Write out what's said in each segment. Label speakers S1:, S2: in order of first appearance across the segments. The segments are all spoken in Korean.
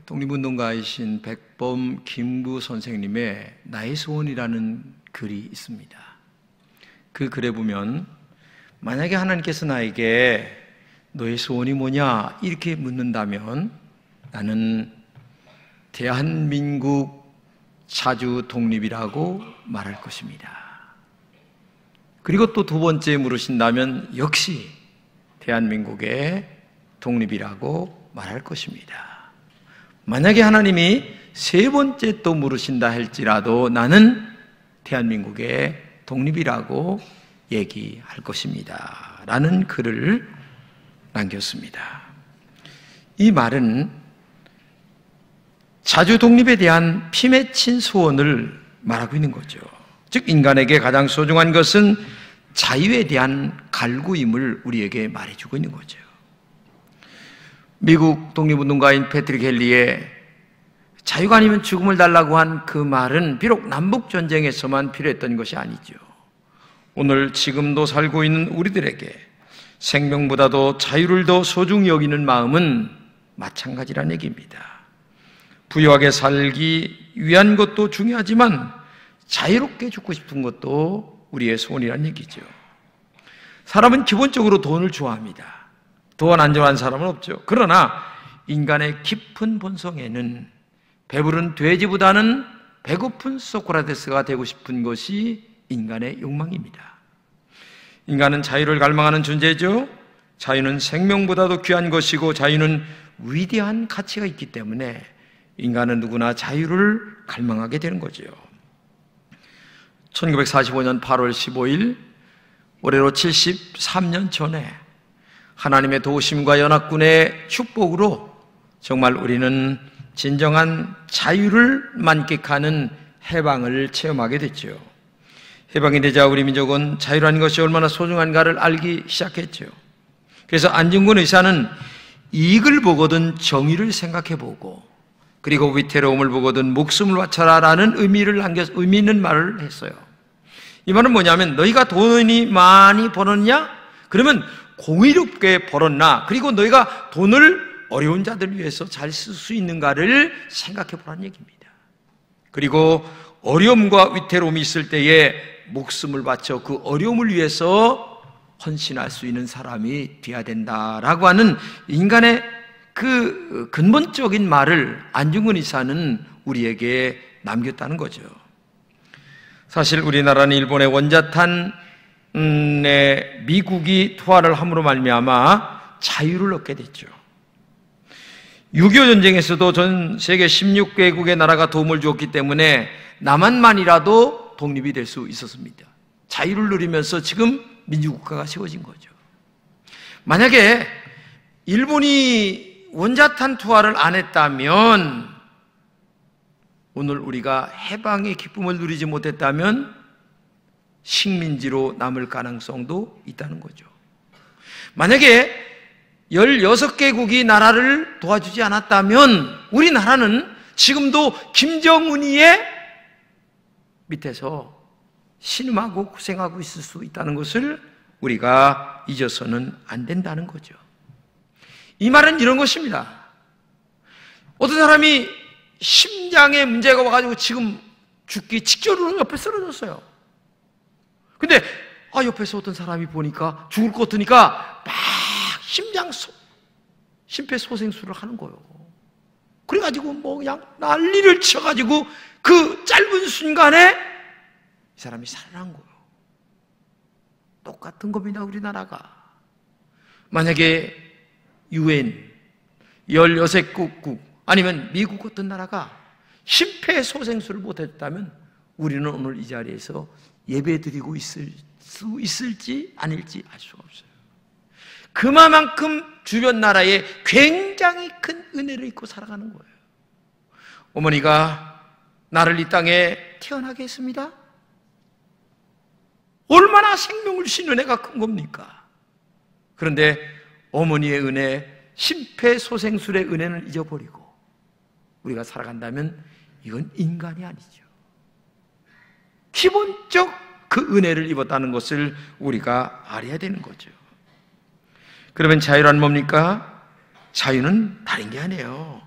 S1: 독립운동가이신 백범 김구 선생님의 나의 소원이라는 글이 있습니다. 그 글에 보면 만약에 하나님께서 나에게 너의 소원이 뭐냐 이렇게 묻는다면 나는 대한민국 자주 독립이라고 말할 것입니다. 그리고 또 두 번째 물으신다면 역시 대한민국의 독립이라고 말할 것입니다. 만약에 하나님이 세 번째 또 물으신다 할지라도 나는 대한민국의 독립이라고 얘기할 것입니다. 라는 글을 남겼습니다. 이 말은 자주 독립에 대한 피 맺힌 소원을 말하고 있는 거죠. 즉 인간에게 가장 소중한 것은 자유에 대한 갈구임을 우리에게 말해주고 있는 거죠. 미국 독립운동가인 패트릭 헨리의 자유가 아니면 죽음을 달라고 한 그 말은 비록 남북전쟁에서만 필요했던 것이 아니죠. 오늘 지금도 살고 있는 우리들에게 생명보다도 자유를 더 소중히 여기는 마음은 마찬가지란 얘기입니다. 부유하게 살기 위한 것도 중요하지만 자유롭게 죽고 싶은 것도 우리의 소원이란 얘기죠. 사람은 기본적으로 돈을 좋아합니다. 돈 안 좋아하는 사람은 없죠. 그러나 인간의 깊은 본성에는 배부른 돼지보다는 배고픈 소크라테스가 되고 싶은 것이 인간의 욕망입니다. 인간은 자유를 갈망하는 존재죠. 자유는 생명보다도 귀한 것이고 자유는 위대한 가치가 있기 때문에 인간은 누구나 자유를 갈망하게 되는 거죠. 1945년 8월 15일 올해로 73년 전에 하나님의 도우심과 연합군의 축복으로 정말 우리는 진정한 자유를 만끽하는 해방을 체험하게 됐죠. 해방이 되자 우리 민족은 자유라는 것이 얼마나 소중한가를 알기 시작했죠. 그래서 안중근 의사는 이익을 보거든 정의를 생각해보고 그리고 위태로움을 보거든 목숨을 바쳐라라는 의미 있는 말을 했어요. 이 말은 뭐냐면 너희가 돈이 많이 벌었냐? 그러면 공의롭게 벌었나? 그리고 너희가 돈을 어려운 자들을 위해서 잘 쓸 수 있는가를 생각해 보라는 얘기입니다. 그리고 어려움과 위태로움이 있을 때에 목숨을 바쳐 그 어려움을 위해서 헌신할 수 있는 사람이 되어야 된다라고 하는 인간의 그 근본적인 말을 안중근 의사는 우리에게 남겼다는 거죠. 사실 우리나라는 일본의 원자탄에 미국이 투하를 함으로 말미암아 자유를 얻게 됐죠. 6.25 전쟁에서도 전 세계 16개국의 나라가 도움을 주었기 때문에 남한만이라도 독립이 될 수 있었습니다. 자유를 누리면서 지금 민주국가가 세워진 거죠. 만약에 일본이 원자탄 투하를 안 했다면 오늘 우리가 해방의 기쁨을 누리지 못했다면 식민지로 남을 가능성도 있다는 거죠. 만약에 16개국이 나라를 도와주지 않았다면 우리나라는 지금도 김정은이의 밑에서 신음하고 고생하고 있을 수 있다는 것을 우리가 잊어서는 안 된다는 거죠. 이 말은 이런 것입니다. 어떤 사람이 심장에 문제가 와가지고 지금 죽기 직전으로 옆에 쓰러졌어요. 근데 옆에서 어떤 사람이 보니까 죽을 것 같으니까 막 심폐소생술을 하는 거예요. 그래가지고 뭐 그냥 난리를 쳐가지고 그 짧은 순간에 이 사람이 살아난 거예요. 똑같은 겁니다, 우리나라가. 만약에 UN 16개국 아니면 미국 같은 나라가 심폐소생술을 못했다면 우리는 오늘 이 자리에서 예배드리고 있을 수 있을지 아닐지 알 수가 없어요. 그만큼 주변 나라에 굉장히 큰 은혜를 입고 살아가는 거예요. 어머니가 나를 이 땅에 태어나게 했습니다. 얼마나 생명을 주신 은혜가 큰 겁니까? 그런데 어머니의 은혜, 심폐소생술의 은혜는 잊어버리고 우리가 살아간다면 이건 인간이 아니죠. 기본적 그 은혜를 입었다는 것을 우리가 알아야 되는 거죠. 그러면 자유란 뭡니까? 자유는 다른 게 아니에요.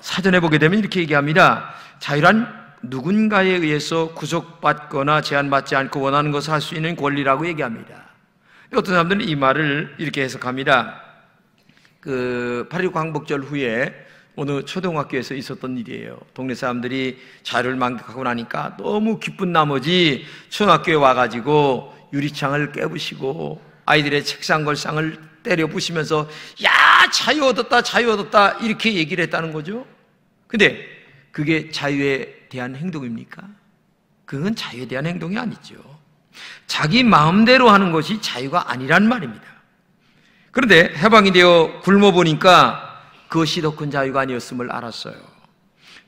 S1: 사전에 보게 되면 이렇게 얘기합니다. 자유란 누군가에 의해서 구속받거나 제한받지 않고 원하는 것을 할 수 있는 권리라고 얘기합니다. 어떤 사람들은 이 말을 이렇게 해석합니다. 8.19 광복절 후에 어느 초등학교에서 있었던 일이에요. 동네 사람들이 자유를 만끽하고 나니까 너무 기쁜 나머지 초등학교에 와가지고 유리창을 깨부시고 아이들의 책상 걸상을 때려 부시면서 야, 자유 얻었다, 자유 얻었다 이렇게 얘기를 했다는 거죠. 근데 그게 자유에 대한 행동입니까? 그건 자유에 대한 행동이 아니죠. 자기 마음대로 하는 것이 자유가 아니란 말입니다. 그런데 해방이 되어 굶어보니까 그것이 더 큰 자유가 아니었음을 알았어요.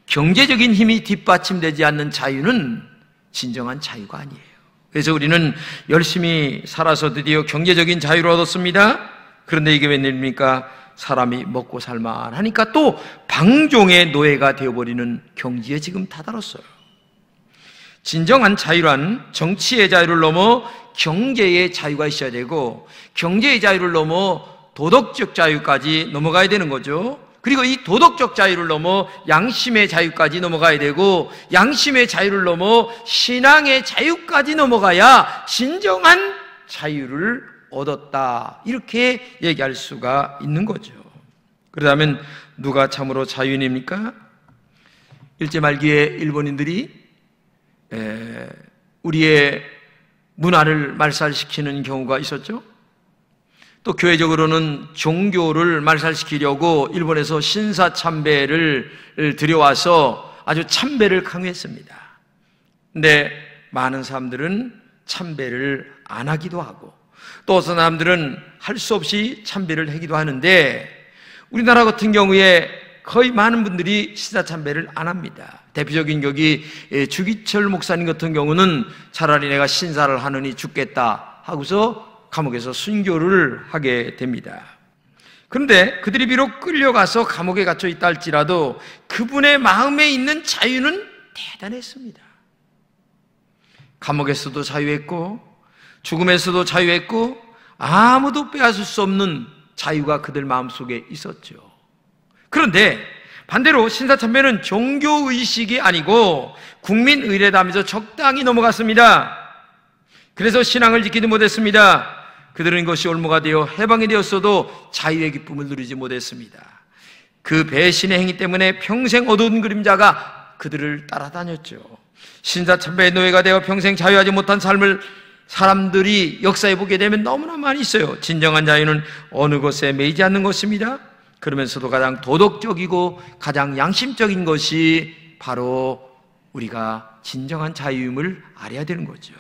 S1: 경제적인 힘이 뒷받침되지 않는 자유는 진정한 자유가 아니에요. 그래서 우리는 열심히 살아서 드디어 경제적인 자유를 얻었습니다. 그런데 이게 웬일입니까? 사람이 먹고 살만 하니까 또 방종의 노예가 되어버리는 경지에 지금 다다랐어요. 진정한 자유란 정치의 자유를 넘어 경제의 자유가 있어야 되고 경제의 자유를 넘어 도덕적 자유까지 넘어가야 되는 거죠. 그리고 이 도덕적 자유를 넘어 양심의 자유까지 넘어가야 되고 양심의 자유를 넘어 신앙의 자유까지 넘어가야 진정한 자유를 얻었다 이렇게 얘기할 수가 있는 거죠. 그렇다면 누가 참으로 자유인입니까? 일제 말기에 일본인들이 우리의 문화를 말살시키는 경우가 있었죠. 또 교회적으로는 종교를 말살시키려고 일본에서 신사참배를 들여와서 아주 참배를 강요했습니다. 근데 많은 사람들은 참배를 안 하기도 하고 또 어떤 사람들은 할 수 없이 참배를 하기도 하는데 우리나라 같은 경우에 거의 많은 분들이 신사참배를 안 합니다. 대표적인 여기 주기철 목사님 같은 경우는 차라리 내가 신사를 하느니 죽겠다 하고서 감옥에서 순교를 하게 됩니다. 그런데 그들이 비록 끌려가서 감옥에 갇혀 있다 할지라도 그분의 마음에 있는 자유는 대단했습니다. 감옥에서도 자유했고 죽음에서도 자유했고 아무도 빼앗을 수 없는 자유가 그들 마음속에 있었죠. 그런데 반대로 신사참배는 종교의식이 아니고 국민의례담에서 적당히 넘어갔습니다. 그래서 신앙을 지키지 못했습니다. 그들은 이것이 올무가 되어 해방이 되었어도 자유의 기쁨을 누리지 못했습니다. 그 배신의 행위 때문에 평생 어두운 그림자가 그들을 따라다녔죠. 신사참배의 노예가 되어 평생 자유하지 못한 삶을 사람들이 역사에 보게 되면 너무나 많이 있어요. 진정한 자유는 어느 것에 매이지 않는 것입니다. 그러면서도 가장 도덕적이고 가장 양심적인 것이 바로 우리가 진정한 자유임을 알아야 되는 거죠.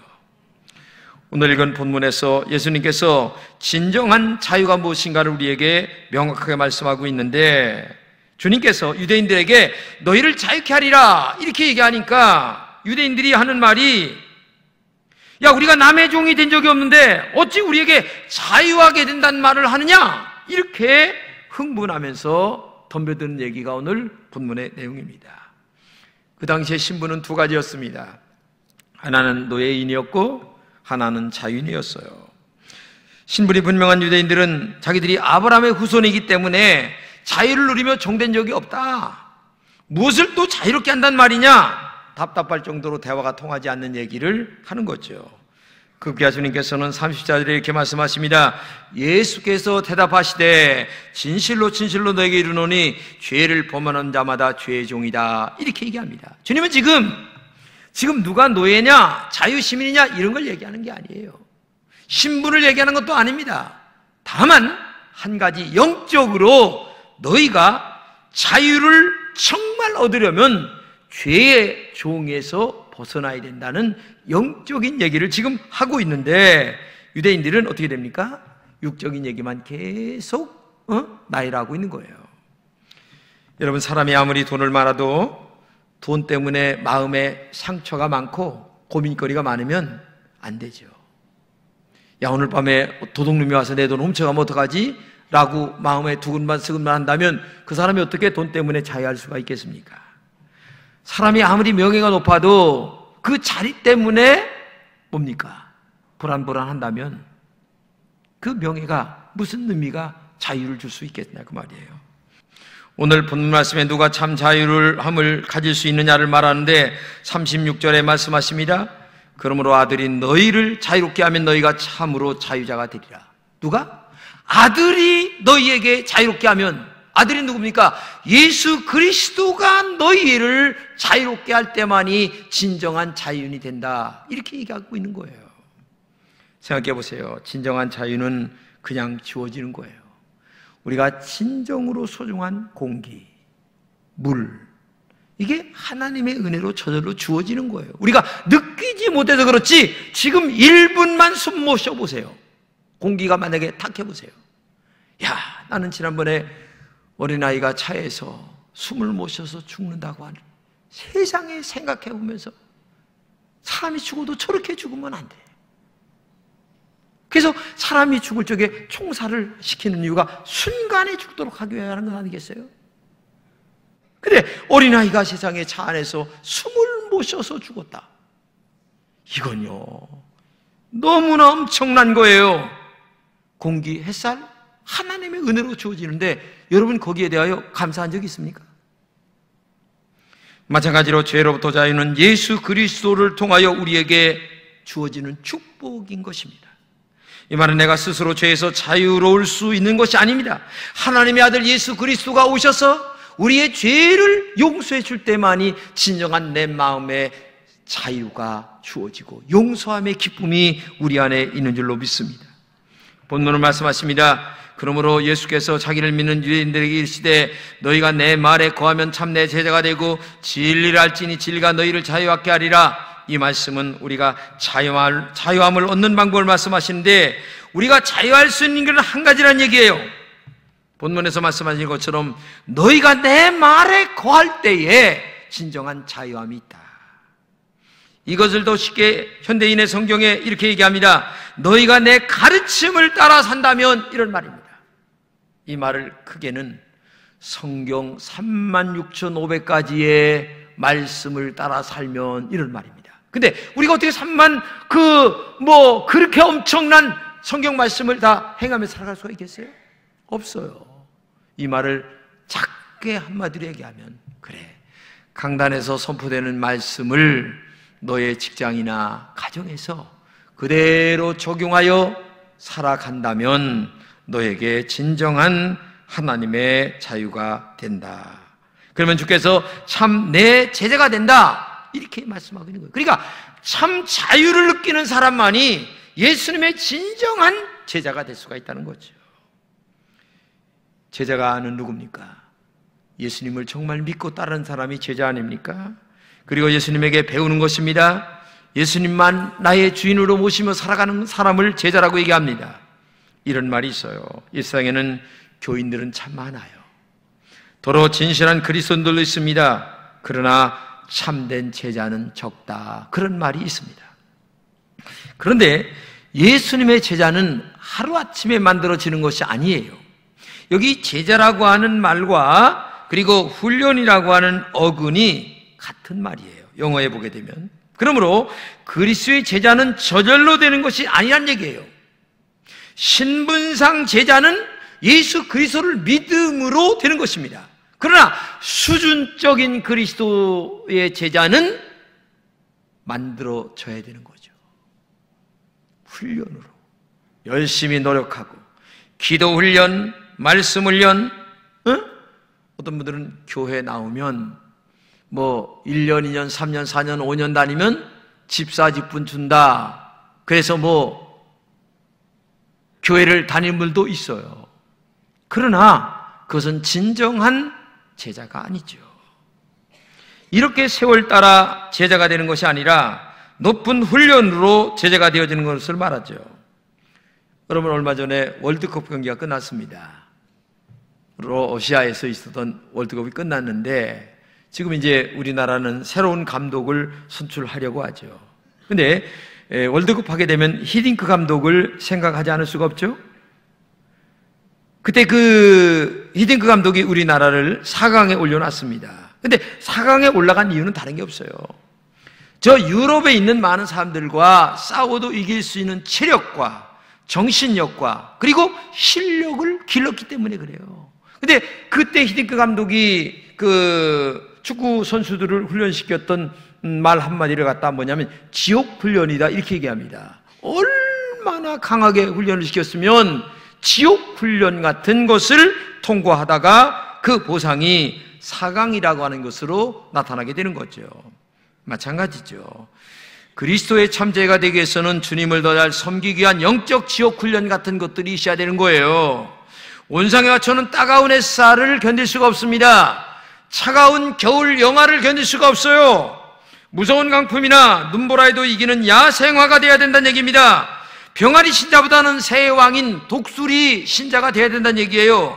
S1: 오늘 읽은 본문에서 예수님께서 진정한 자유가 무엇인가를 우리에게 명확하게 말씀하고 있는데 주님께서 유대인들에게 너희를 자유케 하리라 이렇게 얘기하니까 유대인들이 하는 말이 야 우리가 남의 종이 된 적이 없는데 어찌 우리에게 자유하게 된다는 말을 하느냐 이렇게 흥분하면서 덤벼드는 얘기가 오늘 본문의 내용입니다. 그 당시의 신분은 두 가지였습니다. 하나는 노예인이었고 하나는 자유인이었어요. 신분이 분명한 유대인들은 자기들이 아브라함의 후손이기 때문에 자유를 누리며 종된 적이 없다. 무엇을 또 자유롭게 한단 말이냐? 답답할 정도로 대화가 통하지 않는 얘기를 하는 거죠. 급기야 주님께서는 30절에 이렇게 말씀하십니다. 예수께서 대답하시되 진실로 진실로 너에게 이르노니 죄를 범하는 자마다 죄의 종이다 이렇게 얘기합니다. 주님은 지금 누가 노예냐 자유시민이냐 이런 걸 얘기하는 게 아니에요. 신분을 얘기하는 것도 아닙니다. 다만 한 가지 영적으로 너희가 자유를 정말 얻으려면 죄의 종에서 벗어나야 된다는 영적인 얘기를 지금 하고 있는데 유대인들은 어떻게 됩니까? 육적인 얘기만 계속 나열을 하고 있는 거예요. 여러분 사람이 아무리 돈을 많아도 돈 때문에 마음에 상처가 많고 고민거리가 많으면 안 되죠. 야 오늘 밤에 도둑놈이 와서 내 돈 훔쳐가면 어떡하지? 라고 마음에 두근만 한다면 그 사람이 어떻게 돈 때문에 자유할 수가 있겠습니까? 사람이 아무리 명예가 높아도 그 자리 때문에 뭡니까? 불안한다면 그 명예가 무슨 의미가 자유를 줄 수 있겠냐 그 말이에요. 오늘 본문 말씀에 누가 참 자유함을 가질 수 있느냐를 말하는데 36절에 말씀하십니다. 그러므로 아들이 너희를 자유롭게 하면 너희가 참으로 자유자가 되리라. 누가? 아들이 너희에게 자유롭게 하면, 아들이 누굽니까? 예수 그리스도가 너희를 자유롭게 할 때만이 진정한 자유인이 된다. 이렇게 얘기하고 있는 거예요. 생각해 보세요. 진정한 자유는 그냥 주어지는 거예요. 우리가 진정으로 소중한 공기, 물, 이게 하나님의 은혜로 저절로 주어지는 거예요. 우리가 느끼지 못해서 그렇지 지금 1분만 숨 못 쉬어보세요. 공기가 만약에 탁해보세요. 야, 나는 지난번에 어린아이가 차에서 숨을 못 쉬어서 죽는다고 하는, 세상에 생각해보면서 사람이 죽어도 저렇게 죽으면 안 돼. 그래서 사람이 죽을 적에 총살을 시키는 이유가 순간에 죽도록 하기 위하는 건 아니겠어요? 근데 어린아이가 세상에 차 안에서 숨을 못 쉬어서 죽었다. 이건요, 너무나 엄청난 거예요. 공기, 햇살, 하나님의 은혜로 주어지는데 여러분 거기에 대하여 감사한 적이 있습니까? 마찬가지로 죄로부터 자유는 예수 그리스도를 통하여 우리에게 주어지는 축복인 것입니다. 이 말은 내가 스스로 죄에서 자유로울 수 있는 것이 아닙니다. 하나님의 아들 예수 그리스도가 오셔서 우리의 죄를 용서해 줄 때만이 진정한 내 마음의 자유가 주어지고 용서함의 기쁨이 우리 안에 있는 줄로 믿습니다. 본문을 말씀하십니다. 그러므로 예수께서 자기를 믿는 유대인들에게 이르시되 너희가 내 말에 거하면 참 내 제자가 되고 진리를 알지니 진리가 너희를 자유하게 하리라. 이 말씀은 우리가 자유함을 얻는 방법을 말씀하시는데, 우리가 자유할 수 있는 것은 한 가지란 얘기예요. 본문에서 말씀하신 것처럼 너희가 내 말에 거할 때에 진정한 자유함이 있다. 이것을 더 쉽게 현대인의 성경에 이렇게 얘기합니다. 너희가 내 가르침을 따라 산다면, 이런 말입니다. 이 말을 크게는 성경 36,500가지의 말씀을 따라 살면, 이런 말입니다. 근데 우리가 어떻게 그렇게 엄청난 성경 말씀을 다 행하며 살아갈 수가 있겠어요? 없어요. 이 말을 작게 한마디로 얘기하면, 그래, 강단에서 선포되는 말씀을 너의 직장이나 가정에서 그대로 적용하여 살아간다면 너에게 진정한 하나님의 자유가 된다. 그러면 주께서 참 내 제자가 된다, 이렇게 말씀하고 있는 거예요. 그러니까 참 자유를 느끼는 사람만이 예수님의 진정한 제자가 될 수가 있다는 거죠. 제자가는 누굽니까? 예수님을 정말 믿고 따르는 사람이 제자 아닙니까? 그리고 예수님에게 배우는 것입니다. 예수님만 나의 주인으로 모시며 살아가는 사람을 제자라고 얘기합니다. 이런 말이 있어요. 이 세상에는 교인들은 참 많아요. 더러 진실한 그리스도인들도 있습니다. 그러나 참된 제자는 적다, 그런 말이 있습니다. 그런데 예수님의 제자는 하루아침에 만들어지는 것이 아니에요. 여기 제자라고 하는 말과 그리고 훈련이라고 하는 어근이 같은 말이에요. 영어에 보게 되면. 그러므로 그리스도의 제자는 저절로 되는 것이 아니란 얘기예요. 신분상 제자는 예수 그리스도를 믿음으로 되는 것입니다. 그러나 수준적인 그리스도의 제자는 만들어져야 되는 거죠. 훈련으로 열심히 노력하고, 기도 훈련, 말씀 훈련, 어떤 분들은 교회 나오면 1년, 2년, 3년, 4년, 5년 다니면 집사 직분 준다, 그래서 교회를 다니는 분들도 있어요. 그러나 그것은 진정한 제자가 아니죠. 이렇게 세월 따라 제자가 되는 것이 아니라 높은 훈련으로 제자가 되어지는 것을 말하죠. 여러분, 얼마 전에 월드컵 경기가 끝났습니다. 러시아에서 있었던 월드컵이 끝났는데 지금 이제 우리나라는 새로운 감독을 선출하려고 하죠. 근데 월드컵 하게 되면 히딩크 감독을 생각하지 않을 수가 없죠. 그때 그 히딩크 감독이 우리나라를 4강에 올려놨습니다. 근데 4강에 올라간 이유는 다른 게 없어요. 저 유럽에 있는 많은 사람들과 싸워도 이길 수 있는 체력과 정신력과 그리고 실력을 길렀기 때문에 그래요. 근데 그때 히딩크 감독이 그 축구 선수들을 훈련시켰던 말 한마디를 갖다 뭐냐면 지옥 훈련이다 이렇게 얘기합니다. 얼마나 강하게 훈련을 시켰으면 지옥 훈련 같은 것을 통과하다가 그 보상이 사강이라고 하는 것으로 나타나게 되는 거죠. 마찬가지죠. 그리스도의 참제가 되기 위해서는 주님을 더 잘 섬기기 위한 영적 지옥 훈련 같은 것들이 있어야 되는 거예요. 온상에 맞춰는 따가운 햇살을 견딜 수가 없습니다. 차가운 겨울 영하를 견딜 수가 없어요. 무서운 강풍이나 눈보라에도 이기는 야생화가 되어야 된다는 얘기입니다. 병아리 신자보다는 새 왕인 독수리 신자가 되어야 된다는 얘기예요.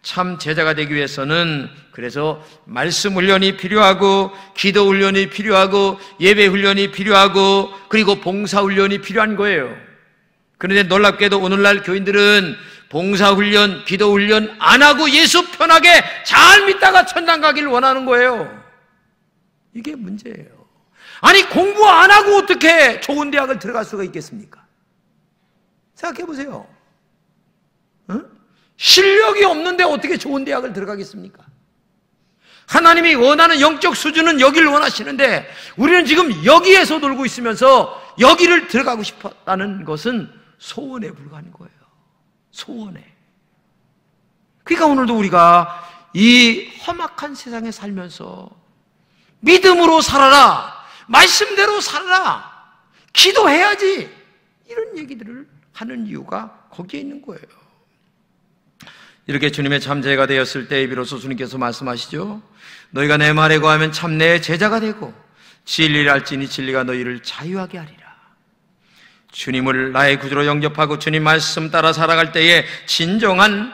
S1: 참 제자가 되기 위해서는 그래서 말씀 훈련이 필요하고 기도 훈련이 필요하고 예배 훈련이 필요하고 그리고 봉사 훈련이 필요한 거예요. 그런데 놀랍게도 오늘날 교인들은 봉사 훈련, 기도 훈련 안 하고 예수 편하게 잘 믿다가 천당 가기를 원하는 거예요. 이게 문제예요. 아니 공부 안 하고 어떻게 좋은 대학을 들어갈 수가 있겠습니까? 생각해 보세요. 실력이 없는데 어떻게 좋은 대학을 들어가겠습니까? 하나님이 원하는 영적 수준은 여기를 원하시는데 우리는 지금 여기에서 놀고 있으면서 여기를 들어가고 싶었다는 것은 소원에 불과한 거예요. 소원에. 그러니까 오늘도 우리가 이 험악한 세상에 살면서 믿음으로 살아라, 말씀대로 살아라, 기도해야지, 이런 얘기들을 하는 이유가 거기에 있는 거예요. 이렇게 주님의 참제가 되었을 때 비로소 주님께서 말씀하시죠. 너희가 내 말에 거하면 참 내 제자가 되고 진리를 알지니 진리가 너희를 자유하게 하리라. 주님을 나의 구주로 영접하고 주님 말씀 따라 살아갈 때에 진정한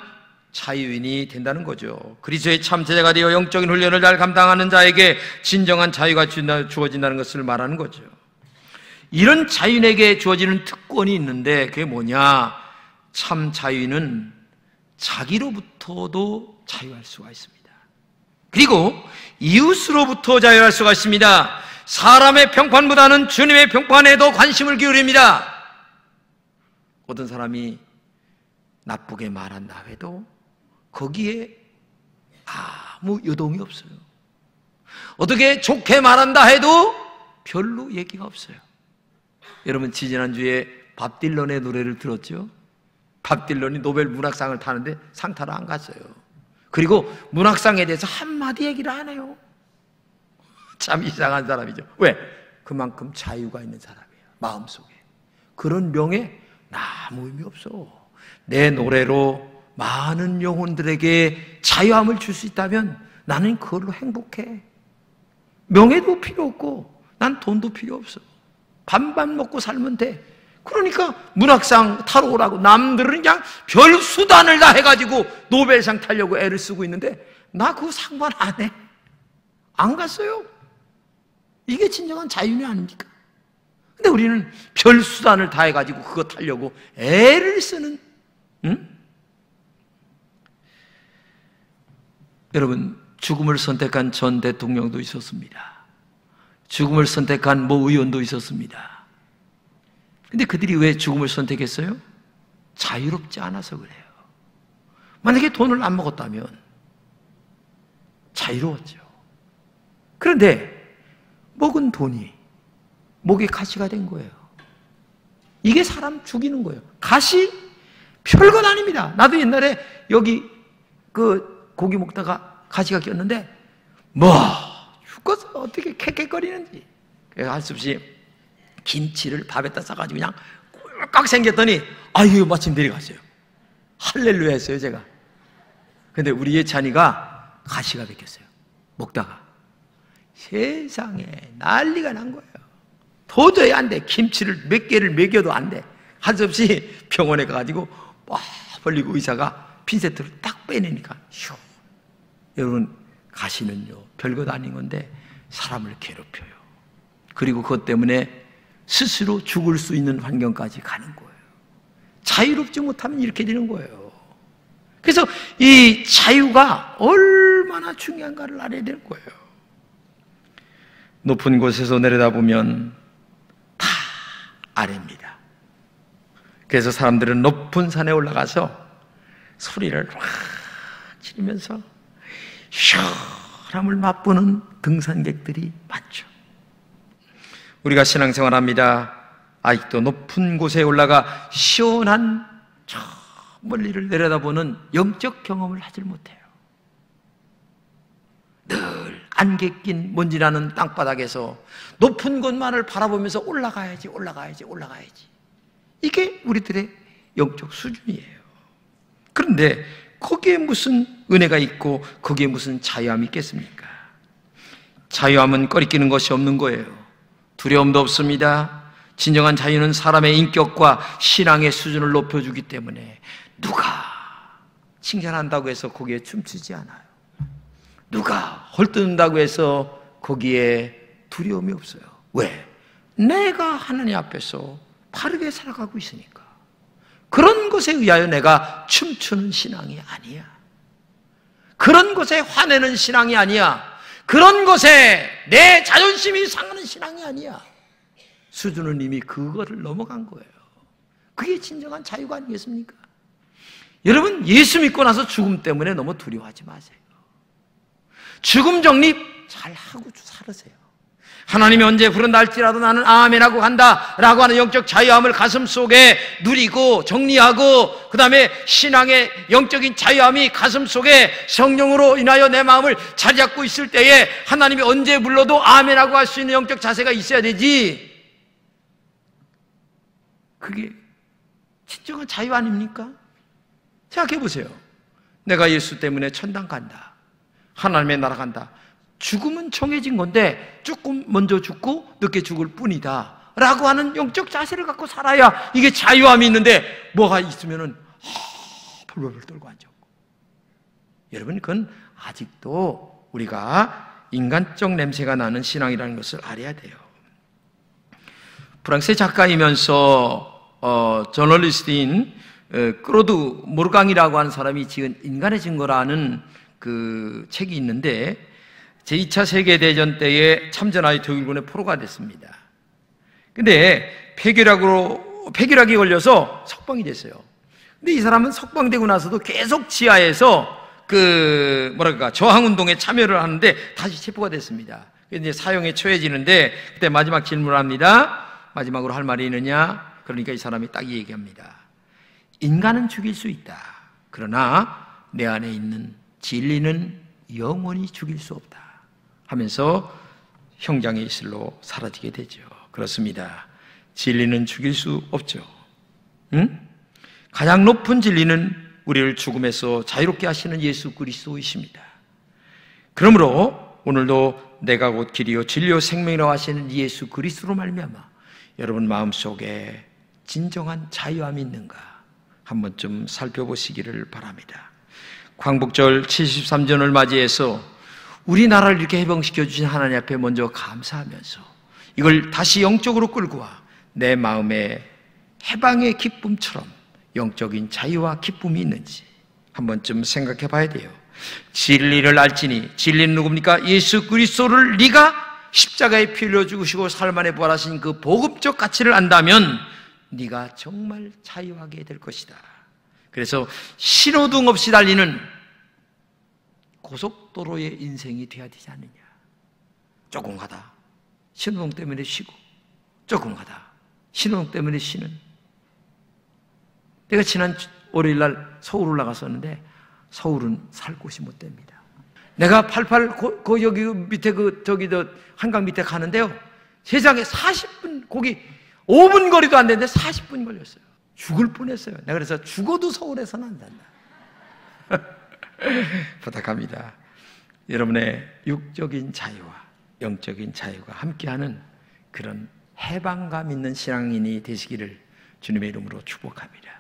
S1: 자유인이 된다는 거죠. 그리스도의 참 제자가 되어 영적인 훈련을 잘 감당하는 자에게 진정한 자유가 주어진다는 것을 말하는 거죠. 이런 자유인에게 주어지는 특권이 있는데 그게 뭐냐? 참 자유인은 자기로부터도 자유할 수가 있습니다. 그리고 이웃으로부터 자유할 수가 있습니다. 사람의 평판보다는 주님의 평판에 더 관심을 기울입니다. 어떤 사람이 나쁘게 말한다 해도 거기에 아무 요동이 없어요. 어떻게 좋게 말한다 해도 별로 얘기가 없어요. 여러분 지지난주에 밥 딜런의 노래를 들었죠? 밥 딜런이 노벨 문학상을 타는데 상 타러 안 갔어요. 그리고 문학상에 대해서 한마디 얘기를 안 해요. 참 이상한 사람이죠. 왜? 그만큼 자유가 있는 사람이에요. 마음속에. 그런 명예 아무 의미 없어. 내 노래로 많은 영혼들에게 자유함을 줄 수 있다면 나는 그걸로 행복해. 명예도 필요 없고 난 돈도 필요 없어. 밥만 먹고 살면 돼. 그러니까 문학상 타러 오라고. 남들은 그냥 별 수단을 다 해가지고 노벨상 타려고 애를 쓰고 있는데 나 그거 상관 안 해. 안 갔어요. 이게 진정한 자유이 아닙니까? 근데 우리는 별 수단을 다 해가지고 그거 타려고 애를 쓰는, 여러분, 죽음을 선택한 전 대통령도 있었습니다. 죽음을 선택한 모 의원도 있었습니다. 근데 그들이 왜 죽음을 선택했어요? 자유롭지 않아서 그래요. 만약에 돈을 안 먹었다면 자유로웠죠. 그런데 먹은 돈이 목에 가시가 된 거예요. 이게 사람 죽이는 거예요. 가시? 별건 아닙니다. 나도 옛날에 여기 그 고기 먹다가 가시가 꼈는데 죽어서 어떻게 캑캑거리는지. 그래서 할 수 없이 김치를 밥에다 싸가지고 그냥 꿀꺽 생겼더니 아유 마침 내려갔어요. 할렐루야 했어요 제가. 근데 우리 예찬이가 가시가 베꼈어요. 먹다가. 세상에 난리가 난 거예요. 도저히 안 돼. 김치를 몇 개를 먹여도 안 돼. 할 수 없이 병원에 가가지고 막 벌리고 의사가 핀세트를 딱 빼내니까 휴. 여러분 가시는요 별것 아닌 건데 사람을 괴롭혀요. 그리고 그것 때문에 스스로 죽을 수 있는 환경까지 가는 거예요. 자유롭지 못하면 이렇게 되는 거예요. 그래서 이 자유가 얼마나 중요한가를 알아야 될 거예요. 높은 곳에서 내려다보면 다 아래입니다. 그래서 사람들은 높은 산에 올라가서 소리를 확 쉬면서 시원함을 맛보는 등산객들이 많죠. 우리가 신앙생활합니다. 아직도 높은 곳에 올라가 시원한 저 멀리를 내려다보는 영적 경험을 하질 못해요. 늘 안개 낀 먼지나는 땅바닥에서 높은 곳만을 바라보면서 올라가야지. 이게 우리들의 영적 수준이에요. 그런데 거기에 무슨 은혜가 있고 거기에 무슨 자유함이 있겠습니까? 자유함은 꺼리끼는 것이 없는 거예요. 두려움도 없습니다. 진정한 자유는 사람의 인격과 신앙의 수준을 높여주기 때문에 누가 칭찬한다고 해서 거기에 춤추지 않아요. 누가 헐뜯는다고 해서 거기에 두려움이 없어요. 왜? 내가 하나님 앞에서 바르게 살아가고 있으니까. 그런 것에 의하여 내가 춤추는 신앙이 아니야. 그런 것에 화내는 신앙이 아니야. 그런 것에 내 자존심이 상하는 신앙이 아니야. 수준은 이미 그거를 넘어간 거예요. 그게 진정한 자유가 아니겠습니까? 여러분, 예수 믿고 나서 죽음 때문에 너무 두려워하지 마세요. 죽음 정립 잘 하고 살으세요. 하나님이 언제 부른다 할지라도 나는 아멘하고 간다라고 하는 영적 자유함을 가슴속에 누리고 정리하고, 그 다음에 신앙의 영적인 자유함이 가슴속에 성령으로 인하여 내 마음을 자리 잡고 있을 때에 하나님이 언제 불러도 아멘하고 할 수 있는 영적 자세가 있어야 되지. 그게 진정한 자유 아닙니까? 생각해 보세요. 내가 예수 때문에 천당 간다, 하나님의 나라 간다. 죽음은 정해진 건데 조금 먼저 죽고 늦게 죽을 뿐이다 라고 하는 영적 자세를 갖고 살아야 이게 자유함이 있는데, 뭐가 있으면은 벌벌벌 떨고 앉았고. 여러분, 그건 아직도 우리가 인간적 냄새가 나는 신앙이라는 것을 알아야 돼요. 프랑스의 작가이면서 저널리스트인 클로드 모르강이라고 하는 사람이 지은 인간의 증거라는 그 책이 있는데, 제2차 세계대전 때에 참전하여 독일군의 포로가 됐습니다. 근데 폐결핵이 걸려서 석방이 됐어요. 근데 이 사람은 석방되고 나서도 계속 지하에서 저항운동에 참여를 하는데 다시 체포가 됐습니다. 이제 사형에 처해지는데, 그때 마지막 질문을 합니다. 마지막으로 할 말이 있느냐? 그러니까 이 사람이 딱 얘기합니다. 인간은 죽일 수 있다. 그러나 내 안에 있는 진리는 영원히 죽일 수 없다 하면서 형장의 이슬로 사라지게 되죠. 그렇습니다. 진리는 죽일 수 없죠. 가장 높은 진리는 우리를 죽음에서 자유롭게 하시는 예수 그리스도이십니다. 그러므로 오늘도 내가 곧 길이요 진리요 생명이라고 하시는 예수 그리스도로 말미암아 여러분 마음속에 진정한 자유함이 있는가 한 번쯤 살펴보시기를 바랍니다. 광복절 73전을 맞이해서 우리나라를 이렇게 해방시켜 주신 하나님 앞에 먼저 감사하면서 이걸 다시 영적으로 끌고 와 내 마음에 해방의 기쁨처럼 영적인 자유와 기쁨이 있는지 한 번쯤 생각해 봐야 돼요. 진리를 알지니, 진리는 누굽니까? 예수 그리스도를 네가 십자가에 피 흘려 죽으시고 사흘 만에 부활하신 그 복음적 가치를 안다면 네가 정말 자유하게 될 것이다. 그래서 신호등 없이 달리는 고속도로의 인생이 돼야 되지 않느냐. 조금 가다 신호등 때문에 쉬고, 조금 가다 신호등 때문에 쉬는. 내가 지난 월요일날 서울 올라갔었는데 서울은 살 곳이 못 됩니다. 내가 88 여기 밑에 한강 밑에 가는데요, 세상에 40분, 거기 5분 거리도 안 되는데 40분 걸렸어요. 죽을 뻔했어요. 내가 그래서 죽어도 서울에서는 안 산다. 부탁합니다. 여러분의 육적인 자유와 영적인 자유가 함께하는 그런 해방감 있는 신앙인이 되시기를 주님의 이름으로 축복합니다.